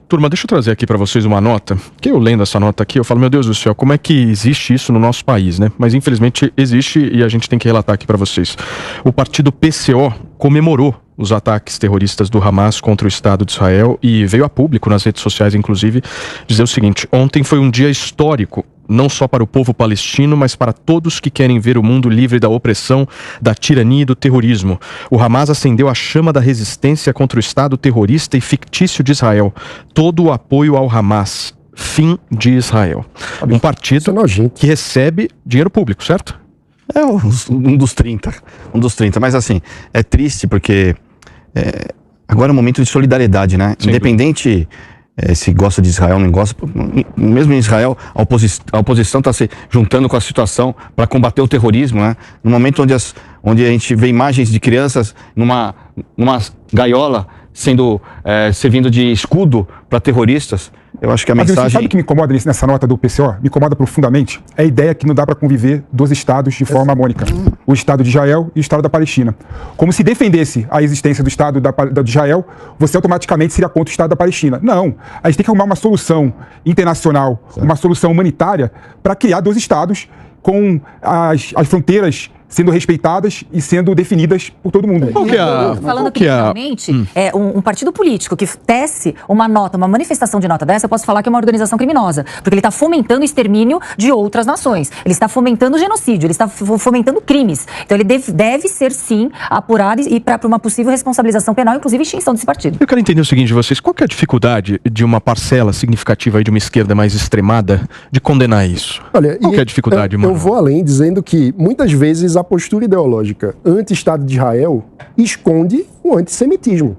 Turma, deixa eu trazer aqui para vocês uma nota, que eu lendo essa nota aqui, eu falo, meu Deus do céu, como é que existe isso no nosso país, né? Mas infelizmente existe e a gente tem que relatar aqui para vocês. O partido PCO comemorou os ataques terroristas do Hamas contra o Estado de Israel e veio a público nas redes sociais, inclusive, dizer o seguinte: ontem foi um dia histórico, não só para o povo palestino, mas para todos que querem ver o mundo livre da opressão, da tirania e do terrorismo. O Hamas acendeu a chama da resistência contra o Estado terrorista e fictício de Israel. Todo o apoio ao Hamas. Fim de Israel. Um partido que recebe dinheiro público, certo? É um dos 30. Mas assim, é triste porque agora é um momento de solidariedade, né? Sim, independente se gosta de Israel ou não gosta, mesmo em Israel, a oposição está se juntando com a situação para combater o terrorismo, né? No momento onde a gente vê imagens de crianças numa gaiola servindo de escudo para terroristas, eu acho que a mensagem... Sabe o que me incomoda nessa nota do PCO? Me incomoda profundamente. É a ideia que não dá para conviver dois estados de forma harmônica. O Estado de Israel e o Estado da Palestina. Como se defendesse a existência do Estado de Israel, você automaticamente seria contra o Estado da Palestina. Não. A gente tem que arrumar uma solução internacional, uma solução humanitária, para criar dois estados com as fronteiras sendo respeitadas e sendo definidas por todo mundo. Falando criminalmente, um partido político que tece uma nota, uma manifestação de nota dessa, eu posso falar que é uma organização criminosa, porque ele está fomentando o extermínio de outras nações, ele está fomentando o genocídio, ele está fomentando crimes. Então ele deve ser, sim, apurado e para uma possível responsabilização penal, inclusive extinção desse partido. Eu quero entender o seguinte de vocês: qual que é a dificuldade de uma parcela significativa aí de uma esquerda mais extremada de condenar isso? Olha, qual que é a dificuldade, eu vou além dizendo que muitas vezes a postura ideológica anti-Estado de Israel esconde o antissemitismo.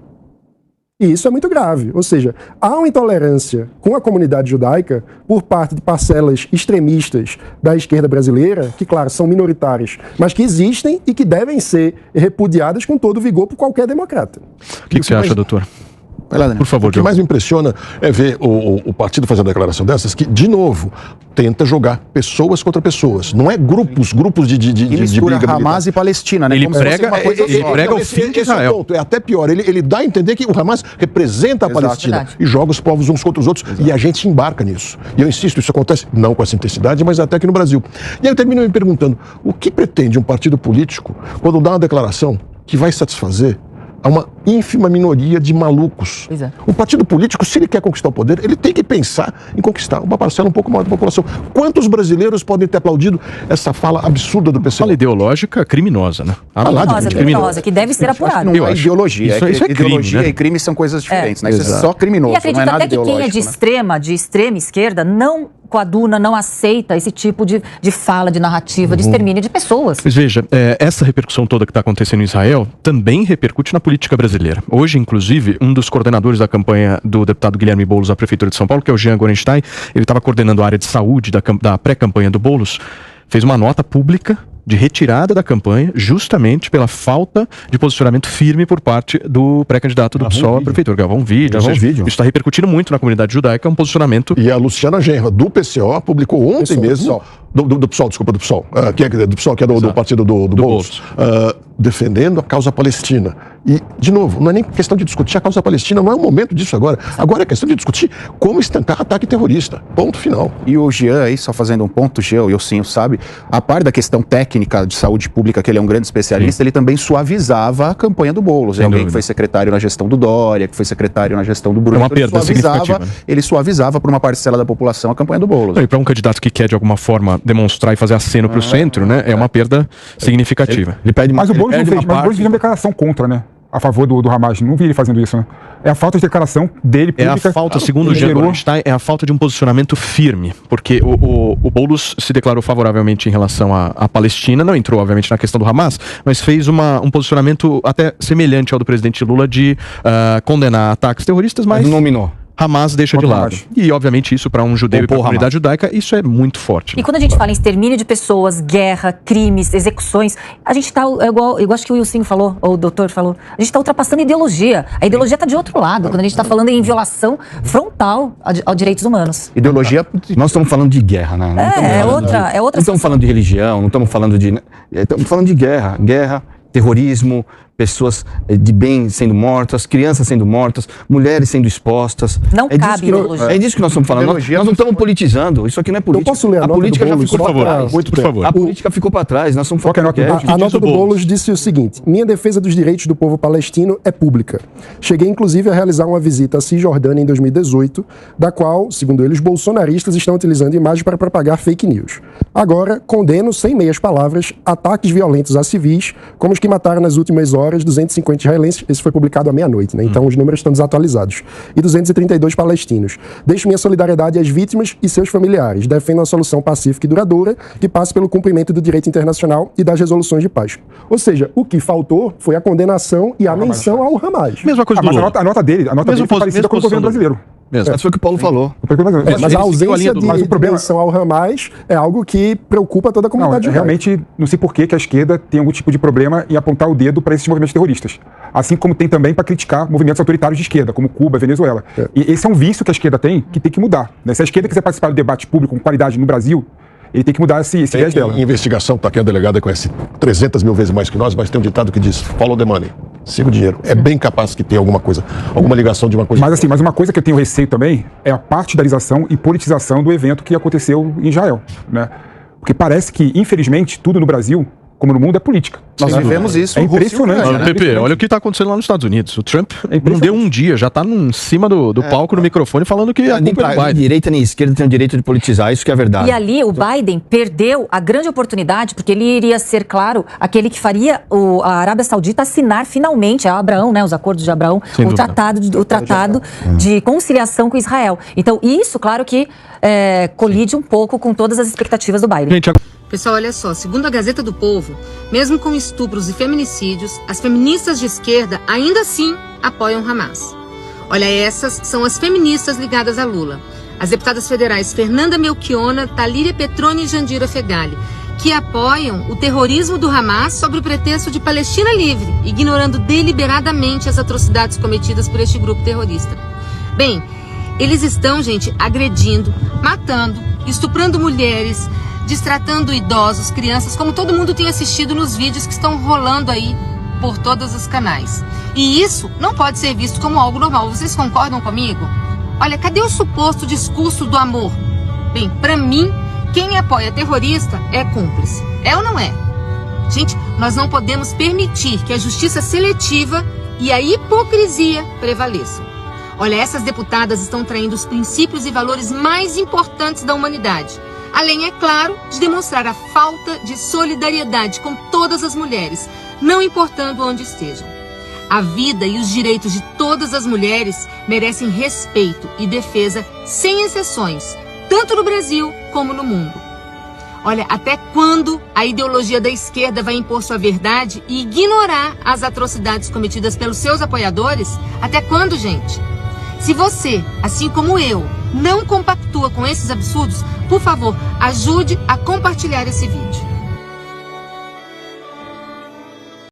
E isso é muito grave. Ou seja, há uma intolerância com a comunidade judaica por parte de parcelas extremistas da esquerda brasileira, que, claro, são minoritárias, mas que existem e que devem ser repudiadas com todo vigor por qualquer democrata. O que você acha, doutor? Vai lá, Daniel. Por favor, o que mais me impressiona é ver o partido fazendo uma declaração dessas que, de novo, tenta jogar pessoas contra pessoas. Não é grupos de briga Hamas e Palestina, né? Ele prega o fim de Israel. É até pior. Ele dá a entender que o Hamas representa a Palestina e joga os povos uns contra os outros. E a gente embarca nisso. E eu insisto, isso acontece não com essa intensidade, mas até aqui no Brasil. E aí eu termino me perguntando, o que pretende um partido político quando dá uma declaração que vai satisfazer a uma ínfima minoria de malucos? O partido político, se ele quer conquistar o poder, ele tem que pensar em conquistar uma parcela um pouco maior da população. Quantos brasileiros podem ter aplaudido essa fala absurda do PCO? Fala ideológica criminosa, né? Criminosa, que deve ser apurada. Não é ideologia. Isso é crime, ideologia, né? E crime são coisas diferentes, né? Isso é só criminoso, e acredito não é nada até que quem é de extrema esquerda, não coaduna, não aceita esse tipo de fala, de narrativa, de extermínio de pessoas. Mas veja, essa repercussão toda que está acontecendo em Israel também repercute na política brasileira. Hoje, inclusive, um dos coordenadores da campanha do deputado Guilherme Boulos à Prefeitura de São Paulo, que é o Jean Gorenstein, ele estava coordenando a área de saúde da pré-campanha do Boulos, fez uma nota pública de retirada da campanha, justamente pela falta de posicionamento firme por parte do pré-candidato do PSOL à prefeitura. Gravou um vídeo. Isso está repercutindo muito na comunidade judaica, é um posicionamento... E a Luciana Genro, do PCO, publicou ontem mesmo... Do PSOL, que é do partido do Boulos. Defendendo a causa palestina. E, de novo, não é nem questão de discutir a causa palestina, não é o momento disso agora. Agora é questão de discutir como estancar ataque terrorista. Ponto final. E o Jean, aí, só fazendo um ponto, Jean, e o Sim sabe, a par da questão técnica de saúde pública, que ele é um grande especialista, ele também suavizava a campanha do Boulos. Alguém que foi secretário na gestão do Dória, que foi secretário na gestão do Bruno. É uma perda significativa. Ele suavizava para uma parcela da população a campanha do Boulos. E para um candidato que quer, de alguma forma, demonstrar e fazer aceno para o centro, né? É uma perda significativa. Ele pede mais. Mas o Boulos não fez, mas o Boulos fez uma declaração contra, né? A favor do Hamas. Não vi ele fazendo isso, né? É a falta de declaração dele pública. É a falta, segundo o Jean Gorenstein, é a falta de um posicionamento firme. Porque o Boulos se declarou favoravelmente em relação à Palestina, não entrou, obviamente, na questão do Hamas, mas fez um posicionamento até semelhante ao do presidente Lula de condenar ataques terroristas, mas nominou. Hamas deixa de lado. E, obviamente, isso para um judeu e para a comunidade judaica, isso é muito forte. Né? E quando a gente fala em extermínio de pessoas, guerra, crimes, execuções, a gente está, igual acho que o Wilson falou, ou o doutor falou, a gente está ultrapassando a ideologia. A ideologia está de outro lado, quando a gente está falando em violação frontal aos direitos humanos. Ideologia, nós estamos falando de guerra, né? É outra Não estamos falando de religião, não estamos falando de... Estamos falando de guerra, terrorismo, pessoas de bem sendo mortas, crianças sendo mortas, mulheres sendo expostas. Não cabe ideologia. É disso que nós estamos falando. Nós não estamos politizando. Isso aqui não é política. Eu posso ler a nota política do já Boulos, ficou para trás. Por favor. A política ficou para trás. Nós estamos Qual que é a nota do A nota do Boulos disse o seguinte: minha defesa dos direitos do povo palestino é pública. Cheguei, inclusive, a realizar uma visita à Cisjordânia em 2018, da qual, segundo eles, bolsonaristas estão utilizando imagens para propagar fake news. Agora, condeno, sem meias palavras, ataques violentos a civis, como os que mataram nas últimas horas 250 israelenses. Esse foi publicado à meia-noite, né? Então os números estão desatualizados. E 232 palestinos. Deixo minha solidariedade às vítimas e seus familiares. Defendo uma solução pacífica e duradoura que passe pelo cumprimento do direito internacional e das resoluções de paz. Ou seja, o que faltou foi a condenação e a menção ao Hamas. Mesma coisa do Mas Lula. a nota dele foi parecida com o governo brasileiro. Mesmo. Isso foi o que o Paulo falou. Mas a ausência de Mas o problema- menção ao Hamas é algo que preocupa toda a Não, comunidade judaica. realmente, não sei por que a esquerda tem algum tipo de problema em apontar o dedo para esses movimentos terroristas. Assim como tem também para criticar movimentos autoritários de esquerda, como Cuba, Venezuela. E esse é um vício que a esquerda tem que mudar, né? Se a esquerda quiser participar do debate público com qualidade no Brasil, ele tem que mudar esse viés dela. Em investigação, está aqui a delegada, conhece 300 mil vezes mais que nós, mas tem um ditado que diz: follow the money. Siga o dinheiro. É bem capaz que tenha alguma coisa, alguma ligação de uma coisa. Mas uma coisa que eu tenho receio também é a partidarização e politização do evento que aconteceu em Israel, né? Porque parece que, infelizmente, tudo no Brasil, como no mundo, é política. Nós vivemos isso. É impressionante. Olha, Pepe, olha o que está acontecendo lá nos Estados Unidos. O Trump não deu um dia, já está em cima do palco, no microfone, falando que a Nem culpa é do Biden. direita nem esquerda tem o direito de politizar. Isso que é verdade. E ali o Biden perdeu a grande oportunidade, porque ele iria ser, claro, aquele que faria a Arábia Saudita assinar finalmente a Abraão, né, os acordos de Abraão, Sem o dúvida. tratado de conciliação com Israel. Então, isso, claro que colide um pouco com todas as expectativas do Biden. Gente, Pessoal, olha só, segundo a Gazeta do Povo, mesmo com estupros e feminicídios, as feministas de esquerda ainda assim apoiam Hamas. Olha, essas são as feministas ligadas a Lula. As deputadas federais Fernanda Melchiona, Talíria Petroni e Jandira Fegali, que apoiam o terrorismo do Hamas sob o pretexto de Palestina livre, ignorando deliberadamente as atrocidades cometidas por este grupo terrorista. Bem, eles estão, gente, agredindo, matando, estuprando mulheres, destratando idosos, crianças, como todo mundo tem assistido nos vídeos que estão rolando aí por todos os canais. E isso não pode ser visto como algo normal. Vocês concordam comigo? Olha, cadê o suposto discurso do amor? Bem, pra mim, quem apoia terrorista é cúmplice. É ou não é? Gente, nós não podemos permitir que a justiça seletiva e a hipocrisia prevaleçam. Olha, essas deputadas estão traindo os princípios e valores mais importantes da humanidade. Além, é claro, de demonstrar a falta de solidariedade com todas as mulheres, não importando onde estejam. A vida e os direitos de todas as mulheres merecem respeito e defesa sem exceções, tanto no Brasil como no mundo. Olha, até quando a ideologia da esquerda vai impor sua verdade e ignorar as atrocidades cometidas pelos seus apoiadores? Até quando, gente? Se você, assim como eu, não compactua com esses absurdos, por favor, ajude a compartilhar esse vídeo.